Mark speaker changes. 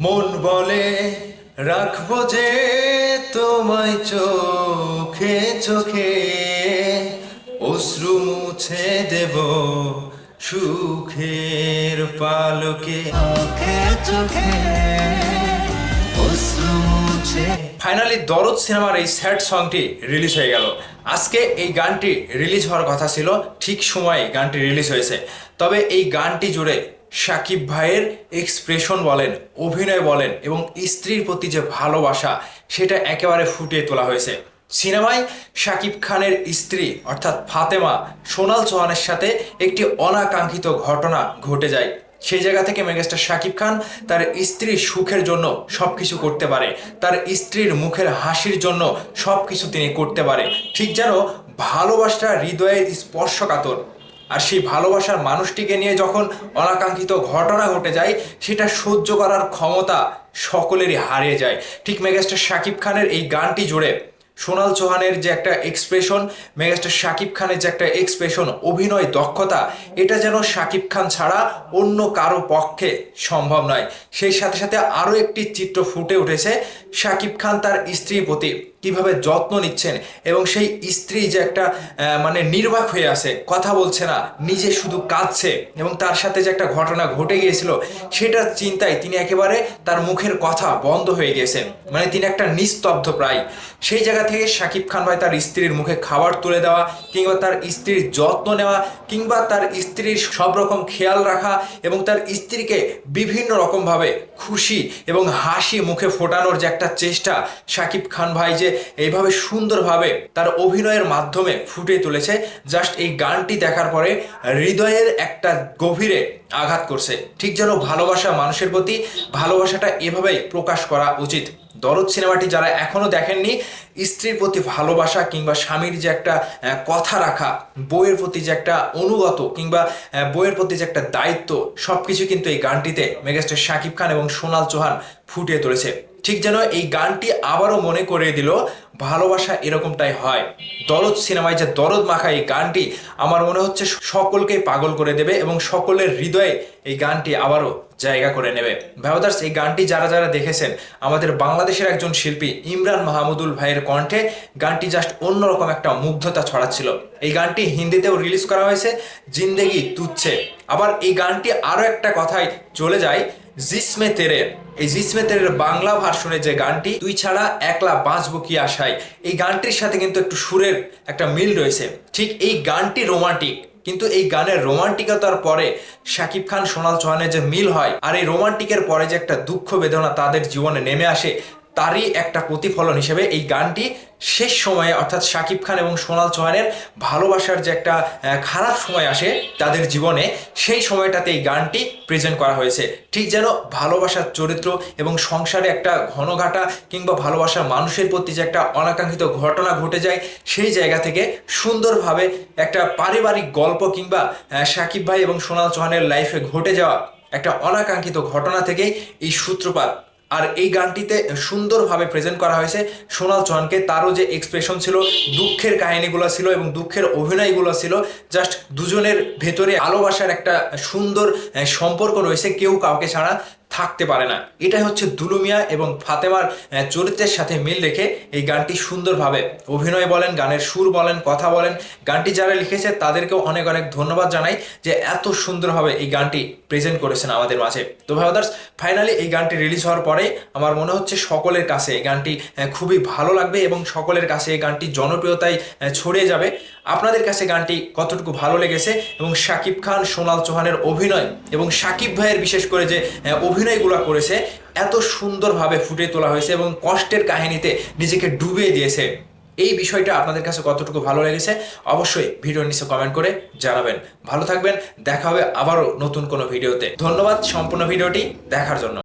Speaker 1: মন বলে রাখবো যে তোমায় চোখে চোখে, অশ্রু মুছে দেব সুখের পালকে। ফাইনালি দরদ সিনেমার এই স্যাড সংটি রিলিজ হয়ে গেল। আজকে এই গানটি রিলিজ হওয়ার কথা ছিল, ঠিক সময়ে গানটি রিলিজ হয়েছে। তবে এই গানটি জুড়ে শাকিব ভাইয়ের এক্সপ্রেশন বলেন, অভিনয় বলেন এবং স্ত্রীর প্রতি যে ভালোবাসা সেটা একেবারে ফুটিয়ে তোলা হয়েছে। সিনেমায় শাকিব খানের স্ত্রী অর্থাৎ ফাতেমা সোনাল চৌহানের সাথে একটি অনাকাঙ্ক্ষিত ঘটনা ঘটে যায়। সেই জায়গা থেকে মেগাস্টার শাকিব খান তার স্ত্রীর সুখের জন্য সবকিছু করতে পারে, তার স্ত্রীর মুখের হাসির জন্য সবকিছু তিনি করতে পারে, ঠিক যেন ভালোবাসা হৃদয়ের স্পর্শকাতর। আর সেই ভালোবাসার মানুষটিকে নিয়ে যখন অনাকাঙ্ক্ষিত ঘটনা ঘটে যায়, সেটা সহ্য করার ক্ষমতা সকলেরই হারিয়ে যায়। ঠিক মেগাস্টার শাকিব খানের এই গানটি জুড়ে সোনাল চৌহানের যে একটা এক্সপ্রেশন, মেগাস্টার শাকিব খানের যে একটা এক্সপ্রেশন, অভিনয় দক্ষতা, এটা যেন শাকিব খান ছাড়া অন্য কারো পক্ষে সম্ভব নয়। সেই সাথে সাথে আরও একটি চিত্র ফুটে উঠেছে শাকিব খান তার স্ত্রীর প্রতি কিভাবে যত্ন নিচ্ছেন, এবং সেই স্ত্রী যে একটা নির্বাক হয়ে আছে, কথা বলছে না, নিজে শুধু কাঁদছে, এবং তার সাথে যে একটা ঘটনা ঘটে গিয়েছিল সেটার চিন্তায় তিনি একেবারে তার মুখের কথা বন্ধ হয়ে গিয়েছেন, তিনি একটা নিস্তব্ধ প্রায়। সেই জায়গা থেকে শাকিব খান ভাই তার স্ত্রীর মুখে খাবার তুলে দেওয়া, কিংবা তার স্ত্রীর যত্ন নেওয়া, কিংবা তার স্ত্রীর সব রকম খেয়াল রাখা, এবং তার স্ত্রীকে বিভিন্ন রকমভাবে খুশি এবং হাসি মুখে ফোটানোর যে একটা চেষ্টা শাকিব খান ভাই যে এইভাবে সুন্দরভাবে তার অভিনয়ের মাধ্যমে ফুটিয়ে তুলেছে, জাস্ট এই গানটি দেখার পরে হৃদয়ের একটা গভীরে আঘাত করছে। ঠিক যেন ভালোবাসা মানুষের প্রতি ভালোবাসাটা এভাবেই প্রকাশ করা উচিত। দরদ সিনেমাটি যারা এখনো দেখেননি, স্ত্রীর প্রতি ভালোবাসা কিংবা স্বামীর যে একটা কথা রাখা, বইয়ের প্রতি যে একটা অনুগত কিংবা বইয়ের প্রতি যে একটা দায়িত্ব, সবকিছু কিন্তু এই গানটিতে মেগাস্টার শাকিব খান এবং সোনাল চৌহান ফুটিয়ে তুলেছে। ঠিক যেন এই গানটি আবারও মনে করিয়ে দিল ভালোবাসা এরকমটাই হয়। দরদ সিনেমায় যে দরদ মাখা এই গানটি আমার মনে হচ্ছে সকলকেই পাগল করে দেবে, এবং সকলের হৃদয়ে এই গানটি আবারও জায়গা করে নেবে। ভাইদার্স, এই গানটি যারা যারা দেখেছেন, আমাদের বাংলাদেশের একজন শিল্পী ইমরান মাহমুদুল ভাইয়ের কণ্ঠে গানটি জাস্ট অন্যরকম একটা মুগ্ধতা ছড়াচ্ছিল। এই গানটি হিন্দিতেও রিলিজ করা হয়েছে, জিন্দেগি তুচ্ছে। আবার এই গানটি আরও একটা কথায় চলে যায়, জিসমে তেরে। এই জিসমে তেরের বাংলা ভার্সনে যে গানটি, তুই ছাড়া একলা বাঁচবো কি আশায়, এই গানটির সাথে কিন্তু একটু সুরের একটা মিল রয়েছে। ঠিক এই গানটি রোমান্টিক, কিন্তু এই গানের রোমান্টিকতার পরে শাকিব খান সোনাল চৌহানের যে মিল হয়, আর এই রোমান্টিকের পরে যে একটা দুঃখ বেদনা তাদের জীবনে নেমে আসে, তারই একটা প্রতিফলন হিসেবে এই গানটি শেষ সময়ে, অর্থাৎ শাকিব খান এবং সোনাল চৌহানের ভালোবাসার যে একটা খারাপ সময় আসে তাদের জীবনে, সেই সময়টাতে এই গানটি প্রেজেন্ট করা হয়েছে। ঠিক যেন ভালোবাসার চরিত্র এবং সংসারে একটা ঘনঘাটা কিংবা ভালোবাসার মানুষের প্রতি যে একটা অনাকাঙ্ক্ষিত ঘটনা ঘটে যায়, সেই জায়গা থেকে সুন্দরভাবে একটা পারিবারিক গল্প কিংবা শাকিব ভাই এবং সোনাল চৌহানের লাইফে ঘটে যাওয়া একটা অনাকাঙ্ক্ষিত ঘটনা থেকেই এই সূত্রপাত। আর এই গানটিতে সুন্দরভাবে প্রেজেন্ট করা হয়েছে সোনাল চৌহানকে, তারও যে এক্সপ্রেশন ছিল, দুঃখের কাহিনীগুলো ছিল এবং দুঃখের অভিনয়গুলো ছিল, জাস্ট দুজনের ভেতরে ভালোবাসার একটা সুন্দর সম্পর্ক রয়েছে, কেউ কাউকে ছাড়া থাকতে পারে না। এটাই হচ্ছে দুলু মিয়া এবং ফাতেমার চরিত্রের সাথে মিল রেখে এই গানটি সুন্দরভাবে অভিনয় বলেন, গানের সুর বলেন, কথা বলেন, গানটি যারা লিখেছে তাদেরকেও অনেক অনেক ধন্যবাদ জানাই যে এত সুন্দরভাবে এই গানটি প্রেজেন্ট করেছেন আমাদের মাঝে। তো ভাইদার্স, ফাইনালি এই গানটি রিলিজ হওয়ার পরে আমার মনে হচ্ছে সকলের কাছে এই গানটি খুবই ভালো লাগবে এবং সকলের কাছে এই গানটি জনপ্রিয়তায় ছড়িয়ে যাবে। আপনাদের কাছে গানটি কতটুকু ভালো লেগেছে, এবং শাকিব খান সোনাল চৌহানের অভিনয় এবং শাকিব ভাইয়ের বিশেষ করে যে অভিনয়গুলো করেছে, এত সুন্দরভাবে ফুটিয়ে তোলা হয়েছে এবং কষ্টের কাহিনীতে নিজেকে ডুবিয়ে দিয়েছে, এই বিষয়টা আপনাদের কাছে কতটুকু ভালো লেগেছে অবশ্যই ভিডিওর নিচে কমেন্ট করে জানাবেন। ভালো থাকবেন, দেখা হবে আবারও নতুন কোনো ভিডিওতে। ধন্যবাদ সম্পূর্ণ ভিডিওটি দেখার জন্য।